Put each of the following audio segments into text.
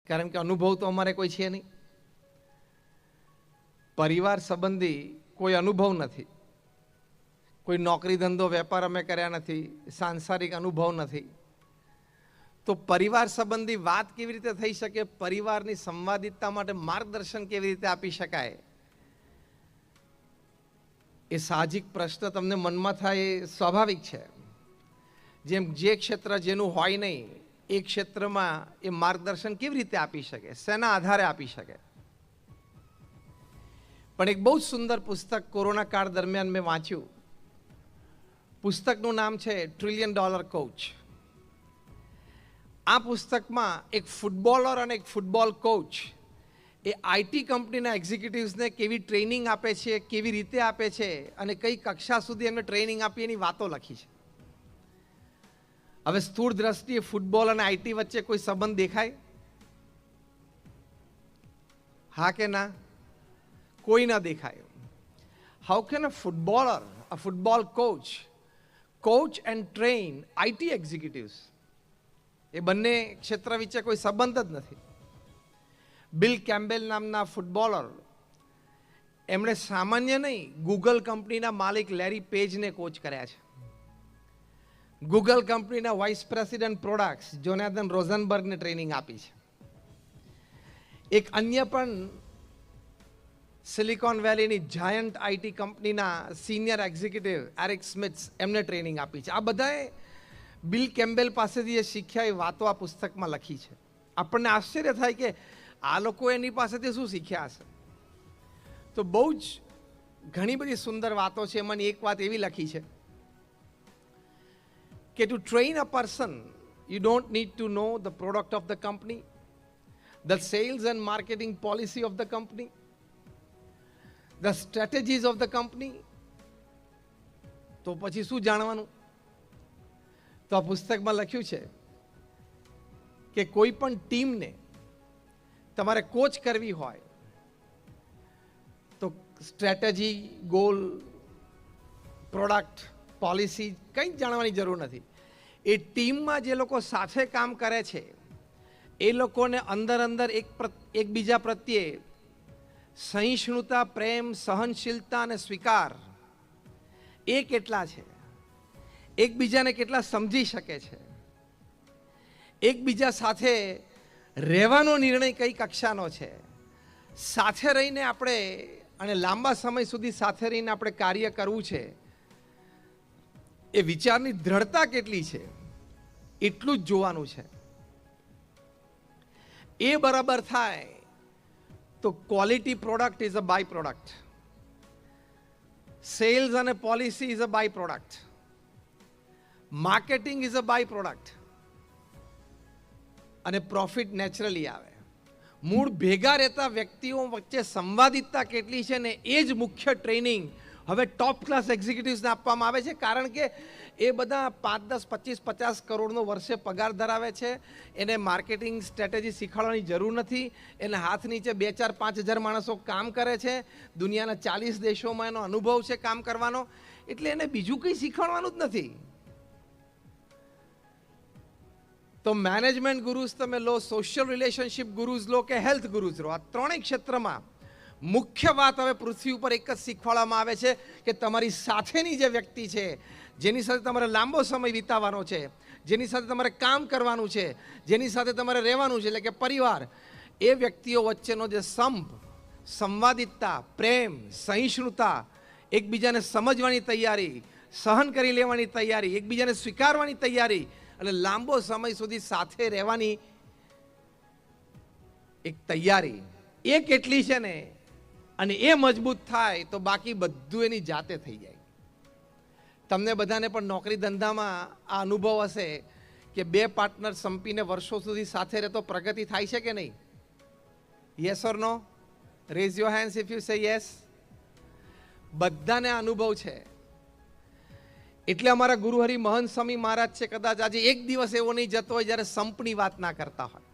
કારણ કે અનુભવ તો અમારે કોઈ છે નહીં. પરિવાર સંબંધી કોઈ અનુભવ નથી, કોઈ નોકરી ધંધો વેપાર અમે કર્યા નથી, સાંસારિક અનુભવ નથી. તો પરિવાર સંબંધી વાત કેવી રીતે થઈ શકે, પરિવારની સંવાદિતતા માટે માર્ગદર્શન કેવી રીતે આપી શકાય, એ સાહજિક પ્રશ્ન તમને મનમાં થાય એ સ્વાભાવિક છે. જેમ જે ક્ષેત્ર જેનું હોય નહીં એ ક્ષેત્રમાં એ માર્ગદર્શન કેવી રીતે આપી શકે, શેના આધારે આપી શકે. પણ એક બહુ જ સુંદર પુસ્તક કોરોના કાળ દરમિયાન મેં વાંચ્યું. પુસ્તકનું નામ છે $1 ટ્રિલિયન કોચ. આ પુસ્તકમાં એક ફૂટબોલર અને એક ફૂટબોલ કોચ એ આઈટી કંપનીના એક્ઝિક્યુટિવ્સને કેવી ટ્રેનિંગ આપે છે, કેવી રીતે આપે છે અને કઈ કક્ષા સુધી એમને ટ્રેનિંગ આપી એની વાતો લખી છે. હવે સ્થૂળ દ્રષ્ટિએ ફૂટબોલ અને આઈટી વચ્ચે કોઈ સંબંધ દેખાય? હા કે ના? કોઈ ના દેખાય. How can a footballer, a football coach and train IT executives? એ બંને ક્ષેત્ર વચ્ચે કોઈ સંબંધ જ નથી. બિલ કેમ્બેલ નામના ફૂટબોલર, એમણે સામાન્ય નહીં, ગૂગલ કંપનીના માલિક લેરી પેજને કોચ કર્યા છે. ગૂગલ કંપનીના વાઇસ પ્રેસિડેન્ટ પ્રોડક્ટ્સ જોનાથન રોઝનબર્ગને ટ્રેનિંગ આપી છે. એક અન્ય પણ સિલિકોન વેલીની જાયન્ટ આઈટી કંપનીના સિનિયર એક્ઝિક્યુટિવ એરિક સ્મિથ્સ, એમને ટ્રેનિંગ આપી છે. આ બધાએ બિલ કેમ્બેલ પાસેથી એ શીખ્યા એ વાતો આ પુસ્તકમાં લખી છે. આપણને આશ્ચર્ય થાય કે આ લોકો એની પાસેથી શું શીખ્યા હશે. તો બહુ જ ઘણી બધી સુંદર વાતો છે. એમાંની એક વાત એવી લખી છે કે to train a person you don't need to know the product of the company, the sales and marketing policy of the company, the strategies of the company. તો પછી શું જાણવાનું? તો આ પુસ્તકમાં લખ્યું છે કે કોઈ પણ ટીમને તમારે કોચ કરવી હોય તો સ્ટ્રેટેજી, ગોલ, પ્રોડક્ટ, પોલિસી કંઈ જ જાણવાની જરૂર નથી. એ ટીમમાં જે લોકો સાથે કામ કરે છે એ લોકોને અંદર એકબીજા પ્રત્યે સહિષ્ણુતા, પ્રેમ, સહનશીલતા અને સ્વીકાર એ કેટલા છે, એકબીજાને કેટલા સમજી શકે છે, એકબીજા સાથે રહેવાનો નિર્ણય કઈ કક્ષાનો છે, સાથે રહીને આપણે અને લાંબા સમય સુધી સાથે રહીને આપણે કાર્ય કરવું છે, એ વિચારની દ્રઢતા કેટલી છે, એટલું જ જોવાનું છે. એ બરાબર થાય તો quality product is a byproduct, sales અને policy is a byproduct, marketing is a byproduct અને પ્રોફિટ નેચરલી આવે. મૂળ ભેગા રહેતા વ્યક્તિઓ વચ્ચે સંવાદિતતા કેટલી છે ને એ જ મુખ્ય ટ્રેનિંગ હવે ટોપ ક્લાસ એક્ઝિક્યુટિવ્સને આપવામાં આવે છે. કારણ કે એ બધા 5, 10, 25, 50 કરોડનો વર્ષે પગાર ધરાવે છે. એને માર્કેટિંગ સ્ટ્રેટેજી શીખવાડવાની જરૂર નથી. એને હાથ નીચે 2, 4, 5 હજાર માણસો કામ કરે છે. દુનિયાના 40 દેશોમાં એનો અનુભવ છે કામ કરવાનો. એટલે એને બીજું કંઈ શીખવાડવાનું જ નથી. તો મેનેજમેન્ટ ગુરુઝ તમે લો, સોશિયલ રિલેશનશિપ ગુરુઝ લો કે હેલ્થ ગુરુઝ લો, આ ત્રણેય ક્ષેત્રમાં મુખ્ય વાત હવે પૃથ્વી ઉપર એક જ શીખવાડવામાં આવે છે કે તમારી સાથેની જે વ્યક્તિ છે, જેની સાથે તમારે લાંબો સમય વિતાવવાનો છે, જેની સાથે તમારે કામ કરવાનું છે, જેની સાથે તમારે રહેવાનું છે, એટલે કે પરિવાર, એ વ્યક્તિઓ વચ્ચેનો જે સંવાદિતતા, પ્રેમ, સહિષ્ણુતા, એકબીજાને સમજવાની તૈયારી, સહન કરી લેવાની તૈયારી, એકબીજાને સ્વીકારવાની તૈયારી અને લાંબો સમય સુધી સાથે રહેવાની એક તૈયારી, એ કેટલી છે ને, અને એ મજબૂત થાય તો બાકી બધું એની જાતે થઈ જાય. તમને બધાને પણ નોકરી ધંધામાં આ અનુભવ હશે કે 2 પાર્ટનર સંપીને વર્ષો સુધી સાથે રહે તો પ્રગતિ થાય છે કે નહીં? Yes or no? Raise your hands if you say yes. બધાને અનુભવ છે. એટલે અમારા ગુરુહરિ મહંત સ્વામી મહારાજ છે, કદાચ આજે એક દિવસ એવો નહીં જતો હોય જ્યારે સંપની વાત ના કરતા હોય.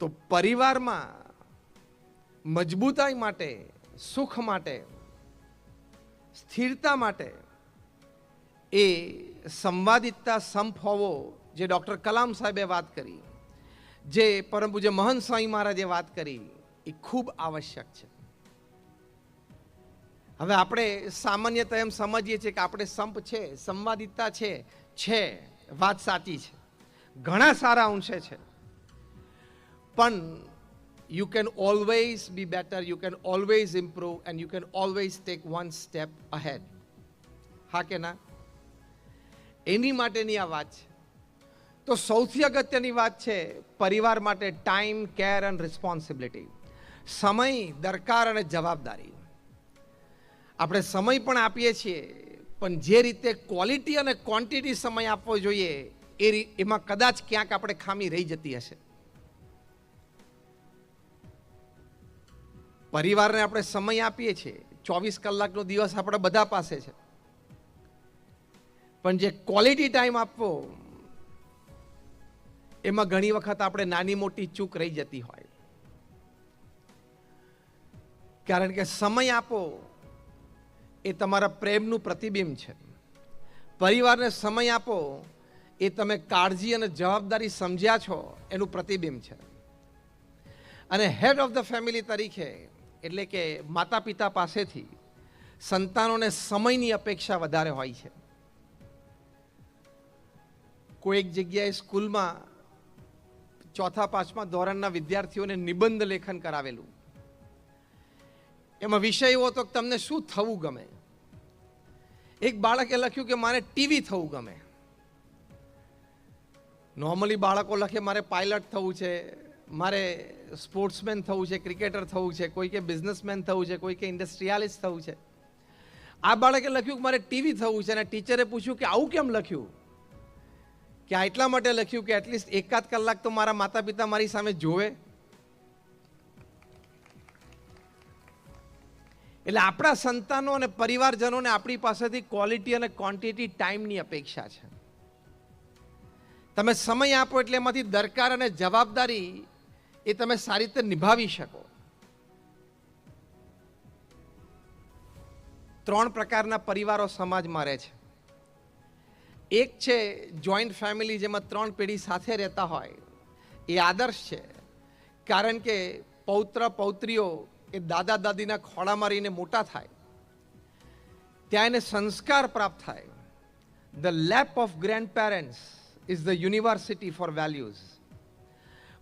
તો પરિવારમાં મજબૂતાઈ માટે, સુખ માટે, સ્થિરતા માટે એ સંવાદિતતા, સંપ હોવો જે ડૉક્ટર કલામ સાહેબે વાત કરી, જે પરમ પૂજ્ય મહંત સ્વામી મહારાજે વાત કરી, એ ખૂબ આવશ્યક છે. હવે આપણે સામાન્યતઃ એમ સમજીએ છીએ કે આપણે સંપ છે, સંવાદિતા છે, વાત સાચી છે, ઘણા સારા અંશે છે, પણ you can always be better, you can always improve, and you can always take one step ahead. હા કે ના? એની માટેની આ વાત છે. તો સૌથી અગત્યની વાત છે પરિવાર માટે ટાઈમ, કેર એન્ડ રિસ્પોન્સિબિલિટી. સમય, દરકાર અને જવાબદારી. આપણે સમય પણ આપીએ છીએ, પણ જે રીતે ક્વોલિટી અને ક્વોન્ટિટી સમય આપવો જોઈએ એમાં કદાચ ક્યાંક આપણે ખામી રહી જતી હશે. પરિવારને આપણે સમય આપીએ છીએ, 24 કલાકનો દિવસ આપણા બધા પાસે છે, પણ જે ક્વોલિટી ટાઈમ આપવો એમાં ઘણી વખત આપણે નાની મોટી ચૂક રહી જતી હોય. કારણ કે સમય આપો એ તમારા પ્રેમનું પ્રતિબિંબ છે. પરિવારને સમય આપો એ તમે કાળજી અને જવાબદારી સમજ્યા છો એનું પ્રતિબિંબ છે. અને હેડ ઓફ ધ ફેમિલી તરીકે, એટલે કે માતા પિતા પાસેથી સંતાનોને સમયની અપેક્ષા વધારે હોય છે. કોઈ એક જગ્યાએ સ્કૂલમાં 4-5મા ધોરણના વિદ્યાર્થીઓને નિબંધ લેખન કરાવેલું. એમાં વિષય એવો હતો કે તમને શું થવું ગમે. એક બાળકે લખ્યું કે મારે ટીવી થવું ગમે. નોર્મલી બાળકો લખે મારે પાયલટ થવું છે, મારે સ્પોર્ટ્સમેન થવું છે, ક્રિકેટર થવું છે, કોઈ કે બિઝનેસમેન થવું છે, કોઈ કે ઇન્ડસ્ટ્રીયાલિસ્ટ થવું છે. આ બાળકે લખ્યું કે મારે ટીવી થવું છે, અને ટીચરે પૂછ્યું કે આવું કેમ લખ્યું? કે આ એટલા માટે લખ્યું કે એટલીસ્ટ 1-8 કલાક તો મારા માતા પિતા મારી સામે જોવે. એટલે આપણા સંતાનો અને પરિવારજનોને આપણી પાસેથી ક્વોલિટી અને ક્વોન્ટિટી ટાઈમની અપેક્ષા છે. તમે સમય આપો એટલે એમાંથી દરકાર અને જવાબદારી એ તમે સારી રીતે નિભાવી શકો. 3 પ્રકારના પરિવારો સમાજમાં રહે છે. એક છે જોઈન્ટ ફેમિલી, જેમાં 3 પેઢી સાથે રહેતા હોય. એ આદર્શ છે, કારણ કે પૌત્ર પૌત્રીઓ એ દાદા દાદીના ખોળામાં રહીને મોટા થાય, ત્યાં એને સંસ્કાર પ્રાપ્ત થાય. The lap of grandparents is the university for values.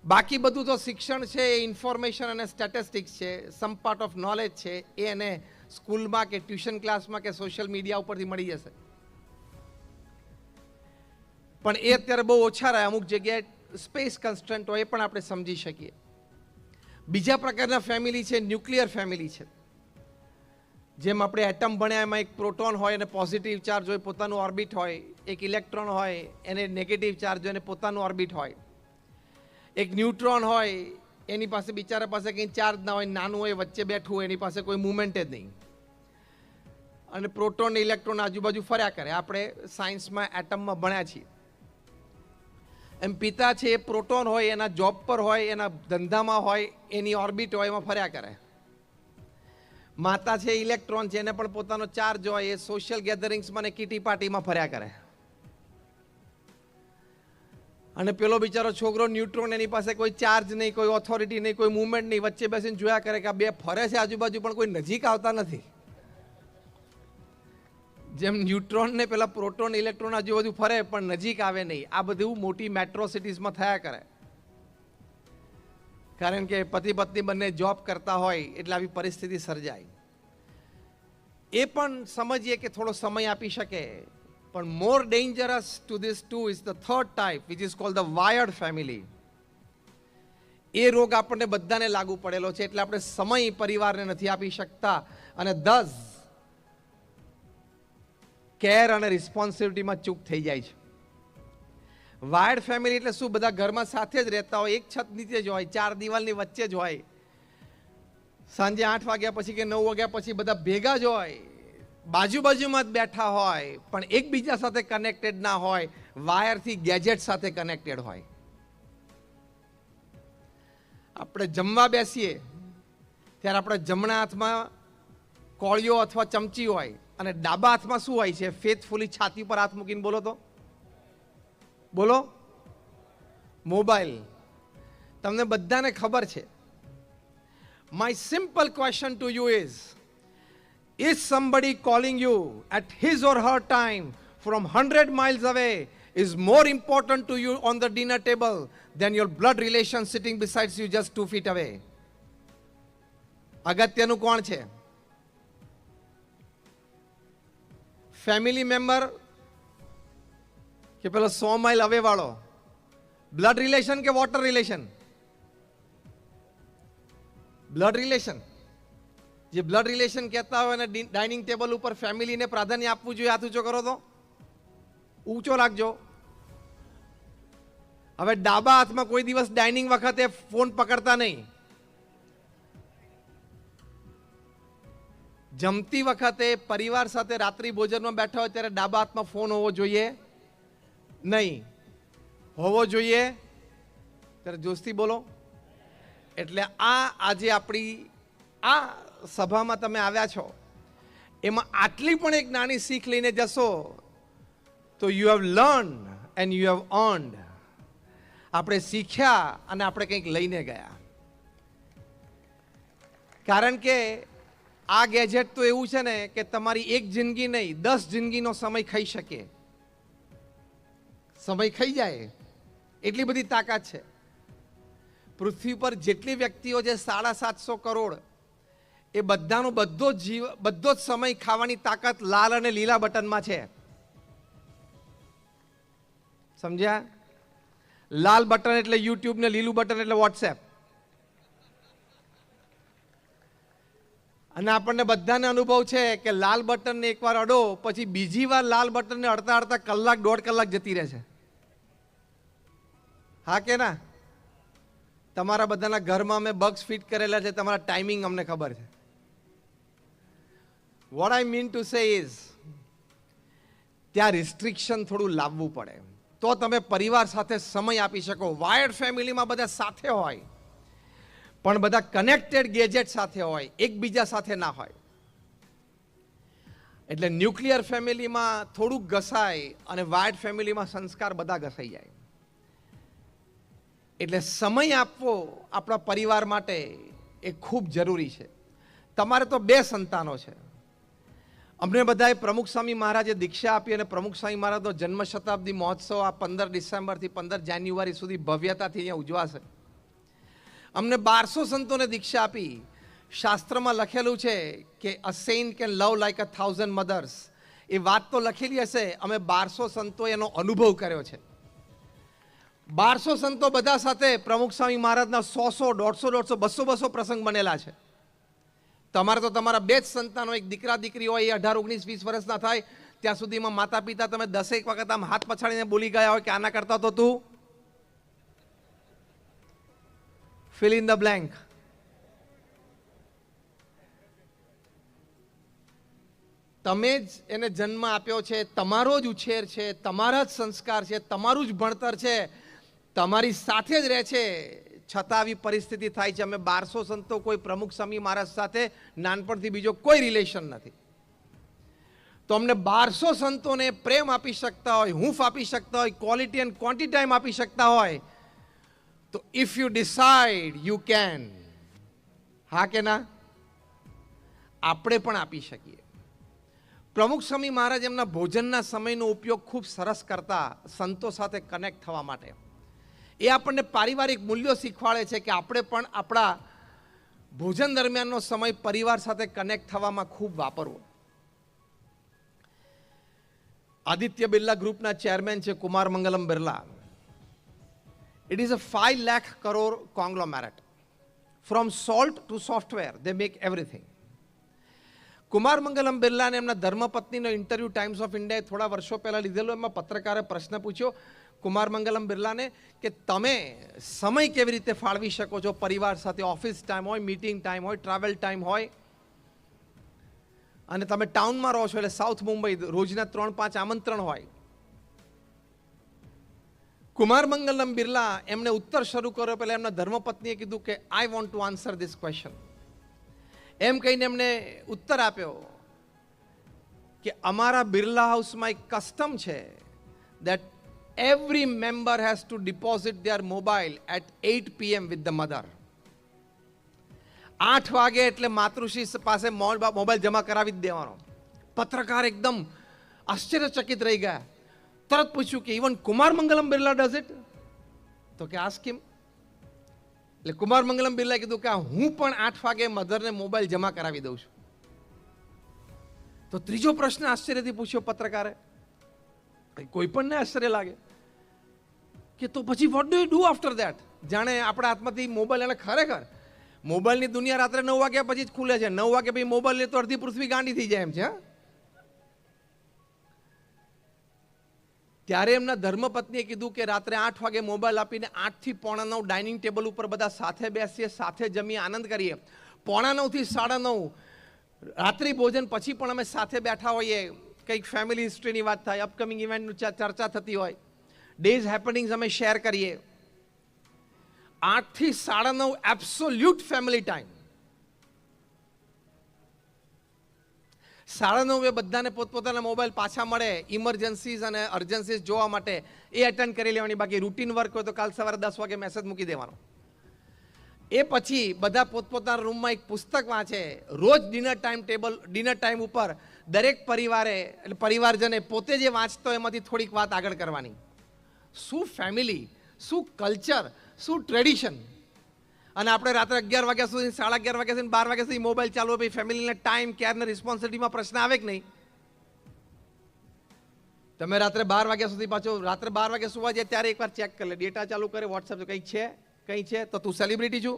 બાકી બધું તો શિક્ષણ છે, એ ઇન્ફોર્મેશન અને સ્ટેટિસ્ટિક્સ છે, સમ પાર્ટ ઓફ નોલેજ છે, એ એને સ્કૂલમાં કે ટ્યુશન ક્લાસમાં કે સોશિયલ મીડિયા ઉપરથી મળી જશે. પણ એ અત્યારે બહુ ઓછા રહે. અમુક જગ્યાએ સ્પેસ કન્સ્ટ્રેન્ટ હોય, એ પણ આપણે સમજી શકીએ. બીજા પ્રકારના ફેમિલી છે ન્યુક્લિયર ફેમિલી છે. જેમ આપણે એટમ ભણ્યા, એમાં એક પ્રોટોન હોય અને પોઝિટિવ ચાર્જ હોય, પોતાનું ઓર્બિટ હોય. એક ઇલેક્ટ્રોન હોય, એને નેગેટિવ ચાર્જ હોય અને પોતાનું ઓર્બિટ હોય. એક ન્યુટ્રોન હોય, એની પાસે બિચારા પાસે કંઈ ચાર્જ ના હોય, નાનું હોય, વચ્ચે બેઠું હોય, એની પાસે કોઈ મુવમેન્ટ જ નહીં. અને પ્રોટોન ઇલેક્ટ્રોન આજુબાજુ ફર્યા કરે. આપણે સાયન્સમાં એટમમાં ભણ્યા છીએ. એમ પિતા છે એ પ્રોટોન હોય, એના જોબ પર હોય, એના ધંધામાં હોય, એની ઓર્બિટ હોય, એમાં ફર્યા કરે. માતા છે ઇલેક્ટ્રોન છે, એને પણ પોતાનો ચાર્જ હોય, એ સોશિયલ ગેધરિંગ્સમાં ને કીટી પાર્ટીમાં ફર્યા કરે. અને પેલો બિચારો છોકરો ન્યુટ્રોન, એની પાસે કોઈ ચાર્જ નહીં, કોઈ ઓથોરિટી નહીં, કોઈ મુવમેન્ટ નહીં, વચ્ચે બેસીને જોયા કરે કે આ બે ફરે છે આજુબાજુ, પણ કોઈ નજીક આવતા નથી. જેમ ન્યુટ્રોન ને પેલા પ્રોટોન ઇલેક્ટ્રોન આજુબાજુ ફરે પણ નજીક આવે નહીં. આ બધું મોટી મેટ્રો સિટીઝમાં થયા કરે, કારણ કે પતિ પત્ની બંને જોબ કરતા હોય એટલે આવી પરિસ્થિતિ સર્જાય. એ પણ સમજીએ કે થોડો સમય આપી શકે. પણ more dangerous to this two is the third type, which is called the wired family. એ રોગ આપણને બધાને લાગુ પડેલો છે, એટલે આપણે સમય પરિવારને નથી આપી શકતા, અને કેર અને રિસ્પોન્સિબિલિટીમાં ચૂક થઈ જાય છે. વાયર્ડ ફેમિલી એટલે શું? બધા ઘરમાં સાથે જ રહેતા હોય, એક છત નીચે જ હોય, 4 દિવાલની વચ્ચે જ હોય. સાંજે 8 વાગ્યા પછી કે 9 વાગ્યા પછી બધા ભેગા જ હોય, બાજુમાં જ બેઠા હોય, પણ એકબીજા સાથે કનેક્ટેડ ના હોય. વાયરથી ગેજેટ સાથે કનેક્ટેડ હોય. આપણે જમવા બેસીએ ત્યારે આપણા જમણા હાથમાં કોળિયો અથવા ચમચી હોય, અને ડાબા હાથમાં શું હોય છે? ફેથફુલી છાતી પર હાથ મૂકીને બોલો તો બોલો. મોબાઈલ તમને બધાને ખબર છે. My simple question to you is somebody calling you at his or her time from 100 miles away is more important to you on the dinner table than your blood relation sitting beside you just 2 feet away? અગત્યનું કોણ છે? Family member કે પેલો 100 mile અવે વાળો? Blood relation કે water relation? Blood relation. જે blood relation કહેતા હોય અને ડાઇનિંગ ટેબલ ઉપર ફેમિલીને પ્રાધાન્ય આપવું જોઈએ. હાથ ઊંચો કરો તો ઊંચો રાખજો. હવે ડાબા હાથમાં કોઈ દિવસ ડાઇનિંગ વખતે ફોન પકડતા નહીં. જમતી વખતે પરિવાર સાથે રાત્રિ ભોજનમાં બેઠા હોય ત્યારે ડાબા હાથમાં ફોન હોવો જોઈએ નહીં. હોવો જોઈએ? ત્યારે જોશથી બોલો. એટલે આજે આપણી આ સભામાં તમે આવ્યા છો એમાં આટલી પણ એક નાની શીખ લઈને જશો તો you have learn and you have earned. આપણે શીખ્યા અને આપણે કંઈક લઈને ગયા. કારણ કે આ ગેજેટ તો એવું છે ને કે તમારી એક જિંદગી નહીં 10 જિંદગીનો સમય ખાઈ શકે. સમય ખાઈ જાય એટલી બધી તાકાત છે. પૃથ્વી પર જેટલી વ્યક્તિઓ છે 750 કરોડ, એ બધાનો બધો જ સમય ખાવાની તાકાત લાલ અને લીલા બટનમાં છે. સમજ્યા? લાલ બટન એટલે યુટ્યુબ ને લીલું બટન એટલે વોટ્સએપ. અને આપણને બધાને અનુભવ છે કે લાલ બટનને એકવાર અડો પછી બીજી વાર લાલ બટનને અડતા અડતા કલાક 1.5 કલાક જતી રહે છે. હા કે ના? તમારા બધાના ઘરમાં અમે બગ્સ ફિટ કરેલા છે. તમારા ટાઈમિંગ અમને ખબર છે. What I mean to say is ત્યાં રિસ્ટ્રિક્શન થોડું લાવવું પડે તો તમે પરિવાર સાથે સમય આપી શકો. વાયર્ડ ફેમિલીમાં બધા સાથે હોય પણ બધા કનેક્ટેડ ગેજેટ સાથે હોય, એકબીજા સાથે ના હોય. એટલે ન્યુક્લિયર ફેમિલીમાં થોડુંક ઘસાય અને વાયર્ડ ફેમિલીમાં સંસ્કાર બધા ઘસાઈ જાય. એટલે સમય આપવો આપણા પરિવાર માટે એ ખૂબ જરૂરી છે. તમારે તો 2 સંતાનો છે. અમને બધાએ પ્રમુખ સ્વામી મહારાજે દીક્ષા આપી અને પ્રમુખ સ્વામી મહારાજનો જન્મ શતાબ્દી મહોત્સવ આ 15 ડિસેમ્બરથી 15 જાન્યુઆરી સુધી ભવ્યતાથી અહીંયા ઉજવાશે. અમને 1200 સંતોને દીક્ષા આપી. શાસ્ત્રમાં લખેલું છે કે a saint can love like 1000 mothers. એ વાત તો લખેલી હશે, અમે 1200 સંતો એનો અનુભવ કર્યો છે. 1200 સંતો બધા સાથે પ્રમુખ સ્વામી મહારાજના 100, 150, 200 પ્રસંગ બનેલા છે. તમારે તો તમારા 2 જ સંતાનો, એક દીકરા દીકરી હોય, એ 18, 19, 20 વર્ષના થાય ત્યાં સુધીમાં માતા પિતા તમે 10 વખત આમ હાથ પછાડીને બોલી ગયા હોય કે આના કરતા તો તું fill in the blank. તમે જ એને જન્મ આપ્યો છે, તમારો જ ઉછેર છે, તમારા જ સંસ્કાર છે, તમારું જ ભણતર છે, તમારી સાથે જ રહે છે, છતાં આવી પરિસ્થિતિ થાય છે. અમે 1200 સંતો કોઈ પ્રમુખ સ્વામી મહારાજ સાથે નાનપણથી બીજો કોઈ રિલેશન નથી. તો અમને 1200 સંતોને પ્રેમ આપી શકતા હોય, હૂંફ આપી શકતા હોય, ક્વોલિટી એન્ડ ક્વોન્ટિટી ટાઈમ આપી શકતા હોય તો if you decide you can. હા કે ના? આપણે પણ આપી શકીએ. પ્રમુખ સ્વામી મહારાજ એમના ભોજનના સમયનો ઉપયોગ ખૂબ સરસ કરતા સંતો સાથે કનેક્ટ થવા માટે. એ આપણને પારિવારિક મૂલ્યો શીખવાડે છે કે આપણે પણ આપણા ભોજન દરમિયાનનો સમય પરિવાર સાથે કનેક્ટ થવામાં ખૂબ વાપરવો. આદિત્ય બિરલા ગ્રુપના ચેરમેન છે Kumar Mangalam Birla. It is a 5 lakh crore conglomerate. From salt to software, they make everything. Kumar Mangalam બિરલાને એમના ધર્મપત્નીનો ઇન્ટરવ્યૂ ટાઈમ્સ ઓફ ઇન્ડિયાએ થોડા વર્ષો પહેલાં લીધેલો. એમાં પત્રકારે પ્રશ્ન પૂછ્યો કુમાર મંગલમ બિરલાને કે તમે સમય કેવી રીતે ફાળવી શકો છો પરિવાર સાથે? ઓફિસ ટાઈમ હોય, મીટિંગ ટાઈમ હોય, ટ્રાવેલ ટાઈમ હોય, અને તમે ટાઉનમાં રહો છો એટલે સાઉથ મુંબઈ રોજના 3-5 આમંત્રણ હોય. કુમાર મંગલમ બિરલા એમને ઉત્તર શરૂ કર્યો પહેલાં એમના ધર્મપત્નીએ કીધું કે I want to answer this question. એમ કહીને એમને ઉત્તર આપ્યો કે અમારા બિરલા હાઉસમાં એક કસ્ટમ છે that every member has to deposit their mobile at 8 p.m. with the mother. 8 વાગે એટલે માતૃશ્રી પાસે મોબાઈલ જમા કરાવી જ દેવાનો. પત્રકાર એકદમ આશ્ચર્યચકિત રહી ગયા. તરત પૂછ્યું કે even Kumar Mangalam Birla does it? તો કે આસ્ક હિમ. એટલે કુમાર મંગલમ બિરલાએ કીધું કે હું પણ 8 વાગે મધરને મોબાઈલ જમા કરાવી દઉં છું. તો ત્રીજો પ્રશ્ન આશ્ચર્યથી પૂછ્યો પત્રકારે. કોઈ પણ ને આશ્ચર્ય લાગે કે તો પછી what do you do after that? જાણે આપણા હાથમાંથી મોબાઈલ, અને ખરેખર મોબાઈલની દુનિયા રાત્રે 9 વાગ્યા પછી જ ખુલે છે. 9 વાગે પછી મોબાઈલ લે તો અડધી પૃથ્વી ગાંડી થઈ જાય એમ છે. ત્યારે એમના ધર્મપત્નીએ કીધું કે રાત્રે 8 વાગે મોબાઈલ આપીને 8 થી 8:45 ડાઇનિંગ ટેબલ ઉપર બધા સાથે બેસીએ, સાથે જમીએ, આનંદ કરીએ. 8:45 થી 9:30 રાત્રિ ભોજન પછી પણ અમે સાથે બેઠા હોઈએ, કંઈક ફેમિલી હિસ્ટ્રીની વાત થાય, અપકમિંગ ઇવેન્ટની ચર્ચા થતી હોય, ડેઝ હેપનિંગ્સ અમે શેર કરીએ. 8 થી 9:30 એબ્સોલ્યુટ ફેમિલી ટાઈમ. 9:30 બધાને પોતપોતાના મોબાઈલ પાછા મળે, ઇમરજન્સીસ અને અર્જન્સીસ જોવા માટે એ એટેન્ડ કરી લેવાની. બાકી રૂટીન વર્ક હોય તો કાલ સવારે 10 વાગે મેસેજ મૂકી દેવાનો. એ પછી બધા પોતપોતાના રૂમમાં એક પુસ્તક વાંચે. રોજ ડિનર ટાઈમ ઉપર દરેક પરિવારે એટલે પરિવારજને પોતે જે વાંચતો એમાંથી થોડીક વાત આગળ કરવાની. શું ફેમિલી, શું કલ્ચર, શું ટ્રેડિશન. અને આપણે રાત્રે 11 વાગ્યા સુધી, 11:30 વાગ્યા સુધી, 12 વાગ્યા સુધી મોબાઈલ ચાલુ હોય. ફેમિલીને ટાઈમ, કેર ને રિસ્પોન્સિબિલિટીમાં પ્રશ્ન આવે કે નહીં? તમે રાત્રે 12 વાગ્યા સુધી પાછો રાત્રે 12 વાગ્યા સુવા જાય ત્યારે એકવાર ચેક કરી લે, ડેટા ચાલુ કરે, વોટ્સએપ કંઈક છે, કંઈ છે તો તું સેલિબ્રિટી છું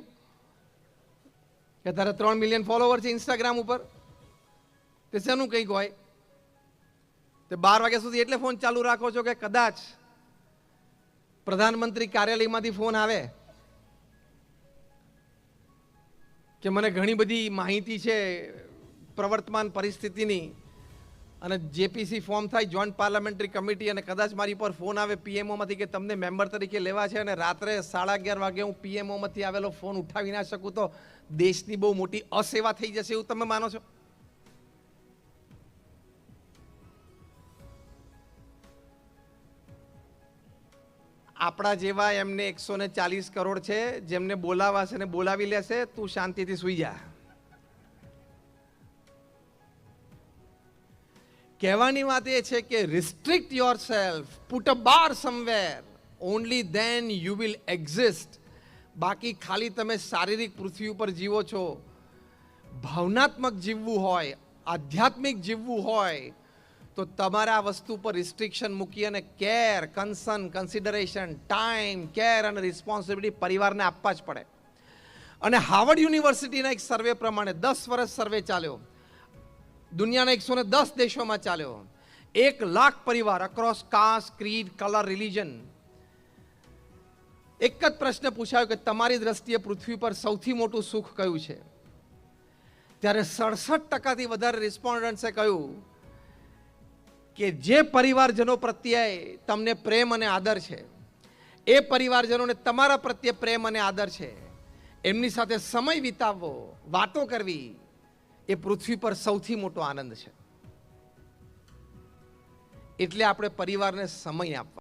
કે તારે 3 મિલિયન ફોલોવર છે ઇન્સ્ટાગ્રામ ઉપર, તે શેનું કંઈક હોય. તે 12 વાગ્યા સુધી એટલે ફોન ચાલુ રાખો છો કે કદાચ પ્રધાનમંત્રી કાર્યાલયમાંથી ફોન આવે કે મને ઘણી બધી માહિતી છે પ્રવર્તમાન પરિસ્થિતિની, અને જેપીસી ફોર્મ થાય, જોઈન્ટ પાર્લામેન્ટરી કમિટી, અને કદાચ મારી પર ફોન આવે પીએમઓમાંથી કે તમને મેમ્બર તરીકે લેવા છે, અને રાત્રે 11:30 વાગે હું પીએમઓમાંથી આવેલો ફોન ઉઠાવી ના શકું તો દેશની બહુ મોટી અસેવા થઈ જશે, એવું તમે માનો છો? આપણા જેવા એમને 140 કરોડ છે જેમને બોલાવાશે ને બોલાવી લેશે. તું શાંતિથી સૂઈ જા. કહેવાની વાત એ છે કે restrict your self, put a bar somewhere, only then you will exist. બાકી ખાલી તમે શારીરિક પૃથ્વી ઉપર જીવો છો. ભાવનાત્મક જીવવું હોય, આધ્યાત્મિક જીવવું હોય તો તમારે આ વસ્તુ પર રિસ્ટ્રિક્શન મૂકી અને care, concern, consideration, time, care અને રિસ્પોન્સિબિલિટી પરિવારને આપવા જ પડે. અને હાર્વર્ડ યુનિવર્સિટીના એક સર્વે પ્રમાણે 10 વર્ષ સર્વે ચાલ્યો, દુનિયાના 110 દેશોમાં ચાલ્યો. 1 લાખ પરિવાર across caste, creed, colour, religion. એક જ પ્રશ્ન પૂછાયો કે તમારી દ્રષ્ટિએ પૃથ્વી પર સૌથી મોટું સુખ કયું છે? ત્યારે 67% વધારે રિસ્પોન્ડન્ટ્સે કહ્યું કે જે પરિવારજનો પ્રત્યે તમને પ્રેમ અને આદર છે, એ પરિવારજનોને તમારા પ્રત્યે પ્રેમ અને આદર છે, એમની સાથે સમય વિતાવવો, વાતો કરવી, એ પૃથ્વી પર સૌથી મોટો આનંદ છે. એટલે આપણે પરિવારને સમય આપવો.